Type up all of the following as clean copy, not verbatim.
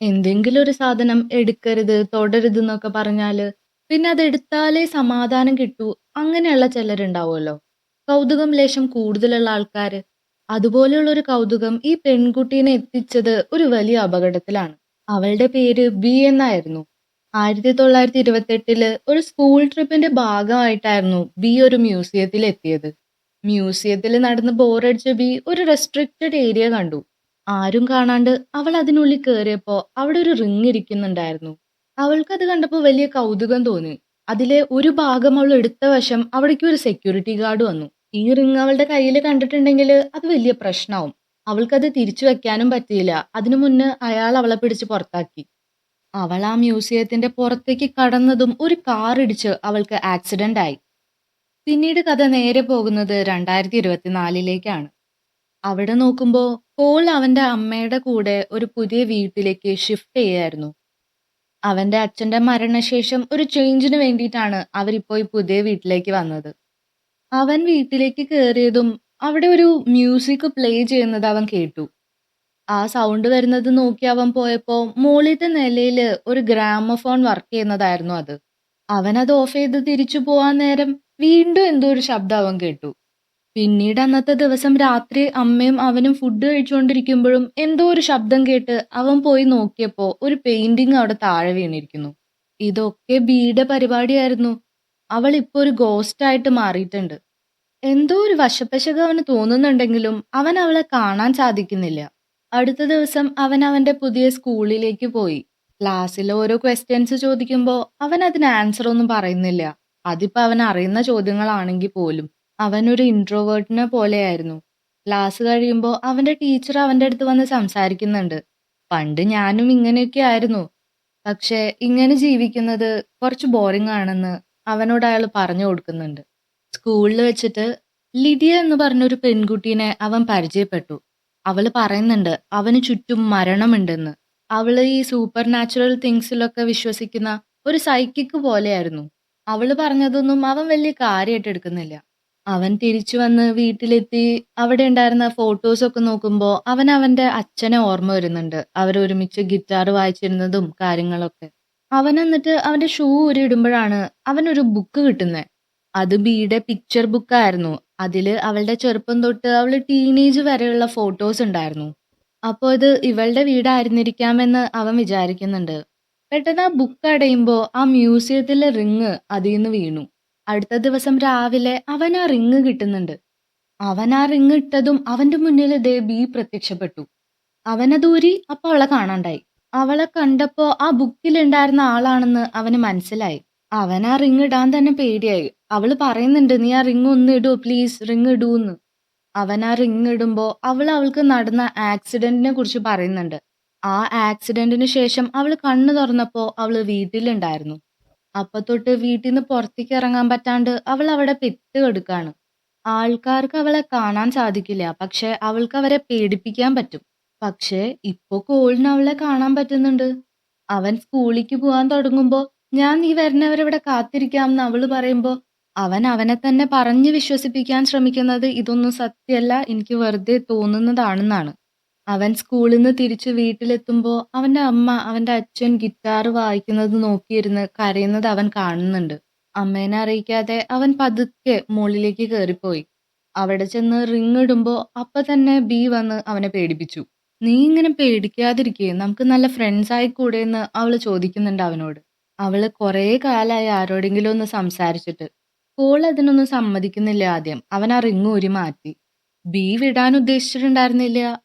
എന്തെങ്കിലും ഒരു സാധനം എടുക്കരുത്, തൊടരുത് എന്നൊക്കെ പറഞ്ഞാല്, പിന്നെ അതെടുത്താലേ സമാധാനം കിട്ടൂ, അങ്ങനെയുള്ള ചിലരുണ്ടാവുമല്ലോ. കൗതുകം ലേശം കൂടുതലുള്ള ആൾക്കാര്. അതുപോലെയുള്ളൊരു കൗതുകം ഈ പെൺകുട്ടീനെ എത്തിച്ചത് ഒരു വലിയ അപകടത്തിലാണ്. അവളുടെ പേര് ബി എന്നായിരുന്നു. 1928 ഒരു സ്കൂൾ ട്രിപ്പിന്റെ ഭാഗമായിട്ടായിരുന്നു ബി ഒരു മ്യൂസിയത്തിൽ എത്തിയത്. മ്യൂസിയത്തിൽ നടന്ന് ബോറടിച്ച ബി ഒരു റെസ്ട്രിക്റ്റഡ് ഏരിയ കണ്ടു. ആരും കാണാണ്ട് അവൾ അതിനുള്ളിൽ കേറിയപ്പോ അവിടെ ഒരു റിങ് ഇരിക്കുന്നുണ്ടായിരുന്നു. അവൾക്കത് കണ്ടപ്പോ വലിയ കൗതുകം തോന്നി. അതിലെ ഒരു ഭാഗം അവൾ എടുത്ത വശം അവിടേക്ക് ഒരു സെക്യൂരിറ്റി ഗാർഡ് വന്നു. ഈ റിങ് അവളുടെ കയ്യിൽ കണ്ടിട്ടുണ്ടെങ്കിൽ അത് വലിയ പ്രശ്നമാവും. അവൾക്കത് തിരിച്ചു വെക്കാനും പറ്റിയില്ല. അതിനു മുന്നേ അയാൾ അവളെ പിടിച്ച് പുറത്താക്കി. അവൾ ആ മ്യൂസിയത്തിന്റെ പുറത്തേക്ക് കടന്നതും ഒരു കാർ ഇടിച്ച് അവൾക്ക് ആക്സിഡന്റ് ആയി. പിന്നീട് കഥ നേരെ പോകുന്നത് 2024ലേക്കാണ്. അവിടെ നോക്കുമ്പോ പോൾ അവന്റെ അമ്മയുടെ കൂടെ ഒരു പുതിയ വീട്ടിലേക്ക് ഷിഫ്റ്റ് ചെയ്യായിരുന്നു. അവന്റെ അച്ഛന്റെ മരണശേഷം ഒരു ചേഞ്ചിന് വേണ്ടിയിട്ടാണ് അവരിപ്പോ ഈ പുതിയ വീട്ടിലേക്ക് വന്നത്. അവൻ വീട്ടിലേക്ക് കയറിയതും അവിടെ ഒരു മ്യൂസിക് പ്ലേ ചെയ്യുന്നത് അവൻ കേട്ടു. ആ സൗണ്ട് വരുന്നത് നോക്കി അവൻ പോയപ്പോ മോളിത്തെ നിലയില് ഒരു ഗ്രാമഫോൺ വർക്ക് ചെയ്യുന്നതായിരുന്നു അത്. അവനത് ഓഫ് ചെയ്ത് തിരിച്ചു പോവാൻ നേരം വീണ്ടും എന്തോ ഒരു ശബ്ദം അവൻ കേട്ടു. പിന്നീട് അന്നത്തെ ദിവസം രാത്രി അമ്മയും അവനും ഫുഡ് കഴിച്ചുകൊണ്ടിരിക്കുമ്പോഴും എന്തോ ഒരു ശബ്ദം കേട്ട് അവൻ പോയി നോക്കിയപ്പോ ഒരു പെയിന്റിംഗ് അവിടെ താഴെ വീണിരിക്കുന്നു. ഇതൊക്കെ ബിയുടെ പരിപാടിയായിരുന്നു. അവൾ ഇപ്പൊ ഒരു ഗോസ്റ്റ് ആയിട്ട് മാറിയിട്ടുണ്ട്. എന്തോ ഒരു വശപ്പശക അവന് തോന്നുന്നുണ്ടെങ്കിലും അവൻ അവളെ കാണാൻ സാധിക്കുന്നില്ല. അടുത്ത ദിവസം അവൻ അവന്റെ പുതിയ സ്കൂളിലേക്ക് പോയി. ക്ലാസ്സിൽ ഓരോ ക്വസ്റ്റ്യൻസ് ചോദിക്കുമ്പോൾ അവൻ അതിന് ആൻസർ ഒന്നും പറയുന്നില്ല. അതിപ്പോ അവൻ അറിയുന്ന ചോദ്യങ്ങളാണെങ്കിൽ പോലും. അവനൊരു ഇൻട്രോവേർട്ടിനെ പോലെയായിരുന്നു. ക്ലാസ് കഴിയുമ്പോൾ അവന്റെ ടീച്ചർ അവന്റെ അടുത്ത് വന്ന് സംസാരിക്കുന്നുണ്ട്. പണ്ട് ഞാനും ഇങ്ങനെയൊക്കെ ആയിരുന്നു. പക്ഷെ ഇങ്ങനെ ജീവിക്കുന്നത് കുറച്ച് ബോറിംഗ് ആണെന്ന് അവനോട് അയാൾ പറഞ്ഞു കൊടുക്കുന്നുണ്ട്. സ്കൂളിൽ വെച്ചിട്ട് ലിഡിയ എന്ന് പറഞ്ഞൊരു പെൺകുട്ടീനെ അവൻ പരിചയപ്പെട്ടു. അവള് പറയുന്നുണ്ട് അവന് ചുറ്റും മരണമുണ്ടെന്ന്. അവള് ഈ സൂപ്പർ നാച്ചുറൽ തിങ്സിലൊക്കെ വിശ്വസിക്കുന്ന ഒരു സൈക്കിക്ക് പോലെയായിരുന്നു. അവള് പറഞ്ഞതൊന്നും അവൻ വലിയ കാര്യമായിട്ട് എടുക്കുന്നില്ല. അവൻ തിരിച്ചു വന്ന് വീട്ടിലെത്തി അവിടെ ഉണ്ടായിരുന്ന ഫോട്ടോസൊക്കെ നോക്കുമ്പോൾ അവൻ അവന്റെ അച്ഛനെ ഓർമ്മ വരുന്നുണ്ട്. അവരൊരുമിച്ച് ഗിറ്റാർ വായിച്ചിരുന്നതും കാര്യങ്ങളൊക്കെ. അവൻ എന്നിട്ട് അവന്റെ ഷൂ ഊരിയിടുമ്പോഴാണ് അവനൊരു ബുക്ക് കിട്ടുന്നത്. അത് ബിയുടെ പിക്ചർ ബുക്കായിരുന്നു. അതില് അവളുടെ ചെറുപ്പം തൊട്ട് അവള് ടീനേജ് വരെയുള്ള ഫോട്ടോസ് ഉണ്ടായിരുന്നു. അപ്പോ ഇത് ഇവളുടെ വീടായിരുന്നിരിക്കാമെന്ന് അവൻ വിചാരിക്കുന്നുണ്ട്. പെട്ടെന്ന് ആ ബുക്ക് അടയുമ്പോ ആ മ്യൂസിയത്തിലെ റിങ് അതീന്ന് വീണു. അടുത്ത ദിവസം രാവിലെ അവൻ ആ റിങ് കിട്ടുന്നുണ്ട്. അവൻ ആ റിങ് ഇട്ടതും അവന്റെ മുന്നിൽ ദേ ബി പ്രത്യക്ഷപ്പെട്ടു. അവനത് ഊരി അപ്പൊ അവളെ കാണാണ്ടായി. അവളെ കണ്ടപ്പോ ആ ബുക്കിലുണ്ടായിരുന്ന ആളാണെന്ന് അവന് മനസ്സിലായി. അവൻ ആ റിങ് ഇടാൻ തന്നെ പേടിയായി. അവള് പറയുന്നുണ്ട് നീ ആ റിങ് ഒന്ന് ഇടൂ പ്ലീസ്, റിങ് ഇടൂന്ന്. അവൻ ആ റിങ് ഇടുമ്പോ അവൾക്ക് നടന്ന ആക്സിഡന്റിനെ കുറിച്ച് പറയുന്നുണ്ട്. ആ ആക്സിഡന്റിന് ശേഷം അവള് കണ്ണു തുറന്നപ്പോ അവള് വീട്ടിലുണ്ടായിരുന്നു. അപ്പൊ തൊട്ട് വീട്ടിൽ നിന്ന് പുറത്തേക്ക് ഇറങ്ങാൻ പറ്റാണ്ട് അവൾ അവിടെ പെട്ട് കിടക്കാണ്. ആൾക്കാർക്ക് അവളെ കാണാൻ സാധിക്കില്ല. പക്ഷെ അവൾക്ക് അവരെ പേടിപ്പിക്കാൻ പറ്റും. പക്ഷേ ഇപ്പൊ കോളിന് അവളെ കാണാൻ പറ്റുന്നുണ്ട്. അവൻ സ്കൂളിലേക്ക് പോവാൻ തുടങ്ങുമ്പോ ഞാൻ നീ വരുന്നവരെ ഇവിടെ കാത്തിരിക്കാമെന്ന് അവള് പറയുമ്പോ അവൻ അവനെ തന്നെ പറഞ്ഞ് വിശ്വസിപ്പിക്കാൻ ശ്രമിക്കുന്നത് ഇതൊന്നും സത്യമല്ല, എനിക്ക് വെറുതെ തോന്നുന്നതാണെന്നാണ്. അവൻ സ്കൂളിൽ നിന്ന് തിരിച്ച് വീട്ടിലെത്തുമ്പോ അവന്റെ അമ്മ അവന്റെ അച്ഛൻ ഗിറ്റാർ വായിക്കുന്നത് നോക്കിയിരുന്ന് കരയുന്നത് അവൻ കാണുന്നുണ്ട്. അമ്മേനെ അറിയിക്കാതെ അവൻ പതുക്കെ മുകളിലേക്ക് കയറിപ്പോയി. അവിടെ ചെന്ന് റിങ് ഇടുമ്പോ അപ്പൊ തന്നെ ബി വന്ന് അവനെ പേടിപ്പിച്ചു. നീ ഇങ്ങനെ പേടിക്കാതിരിക്കേ, നമുക്ക് നല്ല ഫ്രണ്ട്സ് ആയിക്കൂടെ എന്ന് അവള് ചോദിക്കുന്നുണ്ട് അവനോട്. അവള് കുറേ കാലായി ആരോടെങ്കിലും ഒന്ന് സംസാരിച്ചിട്ട്. പോൾ അതിനൊന്നും സമ്മതിക്കുന്നില്ല ആദ്യം. അവൻ ആ റിങ് ഊരി മാറ്റി. ബി വിടാൻ ഉദ്ദേശിച്ചിട്ടുണ്ടായിരുന്നില്ല.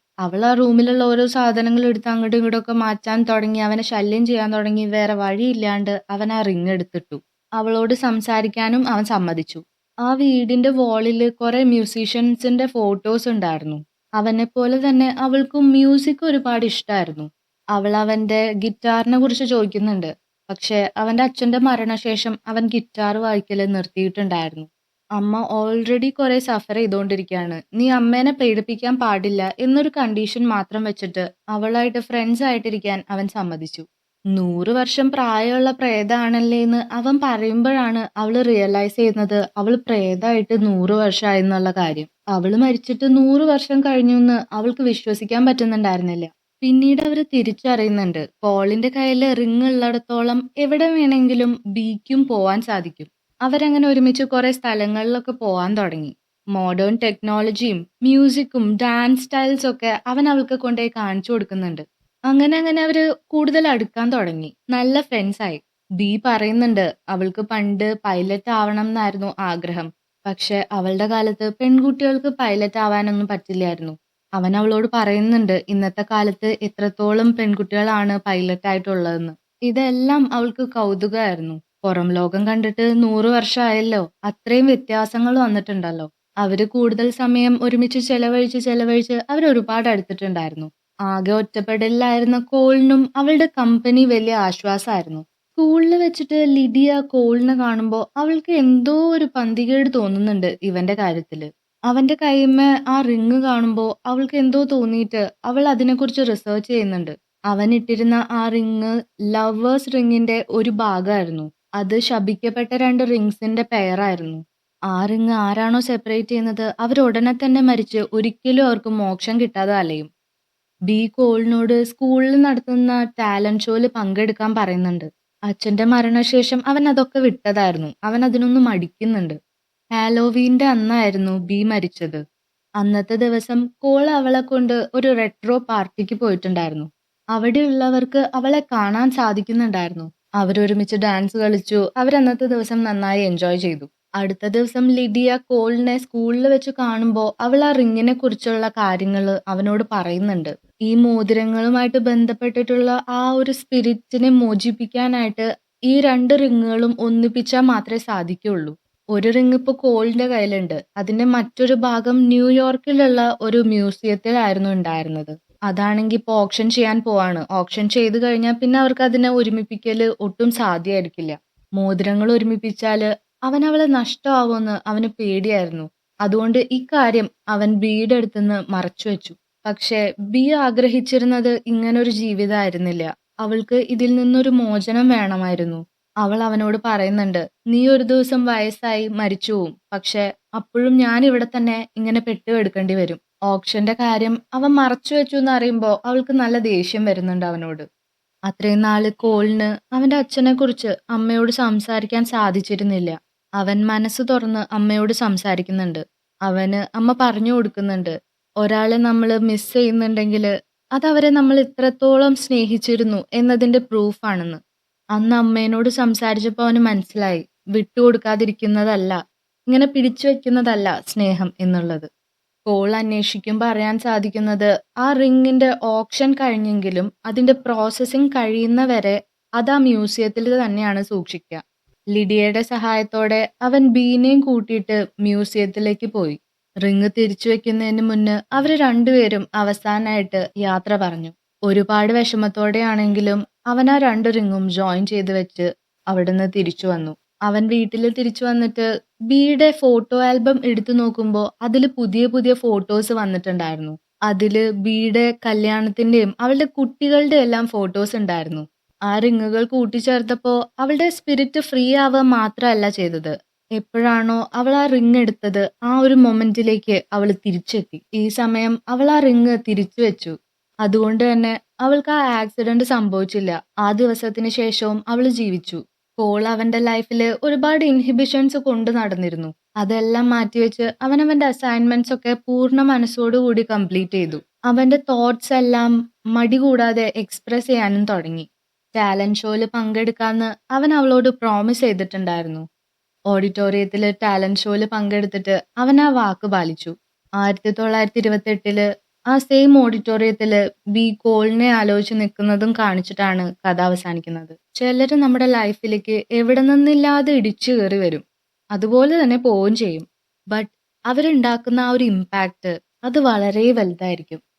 അവൾ ആ റൂമിലുള്ള ഓരോ സാധനങ്ങൾ എടുത്ത് അങ്ങോട്ടും ഇങ്ങോട്ടും ഒക്കെ മാറ്റാൻ തുടങ്ങി. അവനെ ശല്യം ചെയ്യാൻ തുടങ്ങി. വേറെ വഴിയില്ലാണ്ട് അവൻ ആ റിങ് എടുത്തിട്ടു. അവളോട് സംസാരിക്കാനും അവൻ സമ്മതിച്ചു. ആ വീടിന്റെ വാളില് കുറെ മ്യൂസീഷ്യൻസിന്റെ ഫോട്ടോസ് ഉണ്ടായിരുന്നു. അവനെ പോലെ തന്നെ അവൾക്കും മ്യൂസിക് ഒരുപാട് ഇഷ്ടമായിരുന്നു. അവൾ അവന്റെ ഗിറ്റാറിനെ കുറിച്ച് ചോദിക്കുന്നുണ്ട്. പക്ഷെ അവന്റെ അച്ഛന്റെ മരണശേഷം അവൻ ഗിറ്റാർ വായിക്കല് നിർത്തിയിട്ടുണ്ടായിരുന്നു. അമ്മ ഓൾറെഡി കുറെ സഫർ ചെയ്തുകൊണ്ടിരിക്കുകയാണ്. നീ അമ്മേനെ പേടിപ്പിക്കാൻ പാടില്ല എന്നൊരു കണ്ടീഷൻ മാത്രം വെച്ചിട്ട് അവളായിട്ട് ഫ്രണ്ട്സ് ആയിട്ടിരിക്കാൻ അവൻ സമ്മതിച്ചു. 100 വർഷം പ്രായമുള്ള പ്രേതാണല്ലേ എന്ന് അവൻ പറയുമ്പോഴാണ് അവള് റിയലൈസ് ചെയ്യുന്നത് അവൾ പ്രേതായിട്ട് 100 വർഷമായി എന്നുള്ള കാര്യം. അവള് മരിച്ചിട്ട് 100 വർഷം കഴിഞ്ഞു എന്ന് അവൾക്ക് വിശ്വസിക്കാൻ പറ്റുന്നുണ്ടായിരുന്നില്ല. പിന്നീട് അവര് തിരിച്ചറിയുന്നുണ്ട്. പോളിന്റെ കയ്യില് റിങ് ഉള്ളിടത്തോളം എവിടെ വേണമെങ്കിലും ബിക്കും പോവാൻ സാധിക്കും. അവരങ്ങനെ ഒരുമിച്ച് കുറെ സ്ഥലങ്ങളിലൊക്കെ പോവാൻ തുടങ്ങി. മോഡേൺ ടെക്നോളജിയും മ്യൂസിക്കും ഡാൻസ് സ്റ്റൈൽസ് ഒക്കെ അവൻ അവൾക്ക് കൊണ്ടുപോയി കാണിച്ചു കൊടുക്കുന്നുണ്ട്. അങ്ങനെ അങ്ങനെ അവര് കൂടുതൽ അടുക്കാൻ തുടങ്ങി. നല്ല ഫ്രണ്ട്സ് ആയി. ബി പറയുന്നുണ്ട് അവൾക്ക് പണ്ട് പൈലറ്റ് ആവണം എന്നായിരുന്നു ആഗ്രഹം. പക്ഷെ അവളുടെ കാലത്ത് പെൺകുട്ടികൾക്ക് പൈലറ്റ് ആവാനൊന്നും പറ്റില്ലായിരുന്നു. അവൻ അവളോട് പറയുന്നുണ്ട് ഇന്നത്തെ കാലത്ത് എത്രത്തോളം പെൺകുട്ടികളാണ് പൈലറ്റ് ആയിട്ടുള്ളതെന്ന്. ഇതെല്ലാം അവൾക്ക് കൗതുകമായിരുന്നു. പുറം ലോകം കണ്ടിട്ട് 100 വർഷമായല്ലോ. അത്രയും വ്യത്യാസങ്ങൾ വന്നിട്ടുണ്ടല്ലോ. അവര് കൂടുതൽ സമയം ഒരുമിച്ച് ചെലവഴിച്ച് അവരൊരുപാട് അടുത്തിട്ടുണ്ടായിരുന്നു. ആകെ ഒറ്റപ്പെടലിലായിരുന്ന കോളിനും അവളുടെ കമ്പനി വലിയ ആശ്വാസമായിരുന്നു. സ്കൂളിൽ വെച്ചിട്ട് ലിഡിയ കോളിനെ കാണുമ്പോ അവൾക്ക് എന്തോ ഒരു പന്തികേട് തോന്നുന്നുണ്ട് ഇവന്റെ കാര്യത്തില്. അവന്റെ കൈമേ ആ റിങ് കാണുമ്പോ അവൾക്ക് എന്തോ തോന്നിയിട്ട് അവൾ അതിനെക്കുറിച്ച് റിസർച്ച് ചെയ്യുന്നുണ്ട്. അവൻ ഇട്ടിരുന്ന ആ റിങ് ലവേഴ്സ് റിങ്ങിന്റെ ഒരു ഭാഗമായിരുന്നു. അത് ശപിക്കപ്പെട്ട 2 റിങ്സിന്റെ പെയറായിരുന്നു. ആ റിങ് ആരാണോ സെപ്പറേറ്റ് ചെയ്യുന്നത് അവരുടനെ തന്നെ മരിച്ച് ഒരിക്കലും അവർക്ക് മോക്ഷം കിട്ടാതെ അലയും. ബി കോളിനോട് സ്കൂളിൽ നടത്തുന്ന ടാലന്റ് ഷോയിൽ പങ്കെടുക്കാൻ പറയുന്നുണ്ട്. അച്ഛന്റെ മരണശേഷം അവൻ അതൊക്കെ വിട്ടതായിരുന്നു. അവൻ അതിനൊന്നും മടിക്കുന്നുണ്ട്. ഹാലോവീന്റെ അന്നായിരുന്നു ബി മരിച്ചത്. അന്നത്തെ ദിവസം കോൾ അവളെ കൊണ്ട് ഒരു റെട്രോ പാർട്ടിക്ക് പോയിട്ടുണ്ടായിരുന്നു. അവിടെയുള്ളവർക്ക് അവളെ കാണാൻ സാധിക്കുന്നുണ്ടായിരുന്നു. അവരൊരുമിച്ച് ഡാൻസ് കളിച്ചു. അവരന്നത്തെ ദിവസം നന്നായി എൻജോയ് ചെയ്തു. അടുത്ത ദിവസം ലിഡിയ കോളിനെ സ്കൂളിൽ വെച്ച് കാണുമ്പോൾ അവൾ ആ റിങ്ങിനെ കുറിച്ചുള്ള കാര്യങ്ങൾ അവനോട് പറയുന്നുണ്ട്. ഈ മോതിരങ്ങളുമായിട്ട് ബന്ധപ്പെട്ടിട്ടുള്ള ആ ഒരു സ്പിരിറ്റിനെ മോചിപ്പിക്കാനായിട്ട് ഈ 2 റിങ്ങുകളും ഒന്നിപ്പിച്ചാൽ മാത്രമേ സാധിക്കുള്ളൂ. ഒരു റിങ് ഇപ്പൊ കോളിന്റെ കയ്യിലുണ്ട്. അതിന്റെ മറ്റൊരു ഭാഗം ന്യൂയോർക്കിലുള്ള ഒരു മ്യൂസിയത്തിലായിരുന്നു ഉണ്ടായിരുന്നത്. അതാണെങ്കി ഇപ്പൊ ഓപ്ഷൻ ചെയ്യാൻ പോവാണ്. ഓപ്ഷൻ ചെയ്ത് കഴിഞ്ഞാൽ പിന്നെ അവർക്ക് അതിനെ ഒരുമിപ്പിക്കല് ഒട്ടും സാധ്യമായിരിക്കില്ല. മോതിരങ്ങൾ ഒരുമിപ്പിച്ചാല് അവൻ അവളെ നഷ്ടമാവുമെന്ന് അവന് പേടിയായിരുന്നു. അതുകൊണ്ട് ഇക്കാര്യം അവൻ ബിയുടെ അടുത്തുനിന്ന് മറച്ചു വെച്ചു. പക്ഷെ ബി ആഗ്രഹിച്ചിരുന്നത് ഇങ്ങനൊരു ജീവിതമായിരുന്നില്ല. അവൾക്ക് ഇതിൽ നിന്നൊരു മോചനം വേണമായിരുന്നു. അവൾ അവനോട് പറയുന്നുണ്ട്, നീ ഒരു ദിവസം വയസ്സായി മരിച്ചു പോവും. പക്ഷെ അപ്പോഴും ഞാൻ ഇവിടെ തന്നെ ഇങ്ങനെ പെട്ടുകിടക്കേണ്ടി വരും. ഓപ്ഷന്റെ കാര്യം അവൻ മറച്ചു വെച്ചു എന്ന് അറിയുമ്പോൾ അവൾക്ക് നല്ല ദേഷ്യം വരുന്നുണ്ട് അവനോട്. അത്രയും നാള് കോളിന് അവന്റെ അച്ഛനെ കുറിച്ച് അമ്മയോട് സംസാരിക്കാൻ സാധിച്ചിരുന്നില്ല. അവൻ മനസ്സ് തുറന്ന് അമ്മയോട് സംസാരിക്കുന്നുണ്ട്. അവന് അമ്മ പറഞ്ഞു കൊടുക്കുന്നുണ്ട്, ഒരാളെ നമ്മൾ മിസ് ചെയ്യുന്നുണ്ടെങ്കിൽ അതവരെ നമ്മൾ ഇത്രത്തോളം സ്നേഹിച്ചിരുന്നു എന്നതിന്റെ പ്രൂഫാണെന്ന്. അന്ന് അമ്മേനോട് സംസാരിച്ചപ്പോൾ അവന് മനസ്സിലായി, വിട്ടുകൊടുക്കാതിരിക്കുന്നതല്ല, ഇങ്ങനെ പിടിച്ചു വെക്കുന്നതല്ല സ്നേഹം എന്നുള്ളത്. കോൾ അന്വേഷിക്കുമ്പോൾ അറിയാൻ സാധിക്കുന്നത് ആ റിങ്ങിന്റെ ഓപ്ഷൻ കഴിഞ്ഞെങ്കിലും അതിന്റെ പ്രോസസ്സിംഗ് കഴിയുന്നവരെ അത് ആ മ്യൂസിയത്തിൽ തന്നെയാണ് സൂക്ഷിക്കുക. ലിഡിയയുടെ സഹായത്തോടെ അവൻ ബീനെയും കൂട്ടിയിട്ട് മ്യൂസിയത്തിലേക്ക് പോയി. റിങ് തിരിച്ചു വെക്കുന്നതിന് മുന്ന് അവര് രണ്ടുപേരും അവസാനമായിട്ട് യാത്ര പറഞ്ഞു. ഒരുപാട് വിഷമത്തോടെയാണെങ്കിലും അവൻ ആ 2 റിങ്ങും ജോയിൻ ചെയ്ത് വെച്ച് അവിടുന്ന് തിരിച്ചു വന്നു. അവൻ വീട്ടിൽ തിരിച്ചു വന്നിട്ട് ബിയുടെ ഫോട്ടോ ആൽബം എടുത്തു നോക്കുമ്പോൾ അതിൽ പുതിയ പുതിയ ഫോട്ടോസ് വന്നിട്ടുണ്ടായിരുന്നു. അതില് ബിയുടെ കല്യാണത്തിന്റെയും അവളുടെ കുട്ടികളുടെ എല്ലാം ഫോട്ടോസ് ഉണ്ടായിരുന്നു. ആ റിങ്ങുകൾ കൂട്ടിച്ചേർത്തപ്പോൾ അവളുടെ സ്പിരിറ്റ് ഫ്രീ ആവുക മാത്രമല്ല ചെയ്തത്. എപ്പോഴാണോ അവൾ ആ റിങ് എടുത്തത് ആ ഒരു മൊമെന്റിലേക്ക് അവൾ തിരിച്ചെത്തി. ഈ സമയം അവൾ ആ റിങ് തിരിച്ചു വെച്ചു. അതുകൊണ്ട് തന്നെ അവൾക്ക് ആ ആക്സിഡന്റ് സംഭവിച്ചില്ല. ആ ദിവസത്തിന് ശേഷവും അവൾ ജീവിച്ചു. കോൾ അവന്റെ ലൈഫിൽ ഒരുപാട് ഇൻഹിബിഷൻസ് കൊണ്ട് നടന്നിരുന്നു. അതെല്ലാം മാറ്റിവെച്ച് അവൻ അവന്റെ അസൈൻമെന്റ്സ് ഒക്കെ പൂർണ്ണ മനസ്സോടുകൂടി കംപ്ലീറ്റ് ചെയ്തു. അവന്റെ തോട്ട്സ് എല്ലാം മടി കൂടാതെ എക്സ്പ്രസ് ചെയ്യാനും തുടങ്ങി. ടാലന്റ് ഷോയിൽ പങ്കെടുക്കാന്ന് അവൻ അവളോട് പ്രോമിസ് ചെയ്തിട്ടുണ്ടായിരുന്നു. ഓഡിറ്റോറിയത്തില് ടാലന്റ് ഷോയിൽ പങ്കെടുത്തിട്ട് അവൻ ആ വാക്ക് പാലിച്ചു. 1928 ആ സെയിം ഓഡിറ്റോറിയത്തില് ബി കോളിനെ ആലോചിച്ച് നിൽക്കുന്നതും കാണിച്ചിട്ടാണ് കഥ അവസാനിക്കുന്നത്. ചിലര് നമ്മുടെ ലൈഫിലേക്ക് എവിടെ നിന്നില്ലാതെ ഇടിച്ചു കയറി വരും. അതുപോലെ തന്നെ പോവുകയും ചെയ്യും. ബട്ട് അവരുണ്ടാക്കുന്ന ആ ഒരു ഇമ്പാക്റ്റ് അത് വളരെ വലുതായിരിക്കും.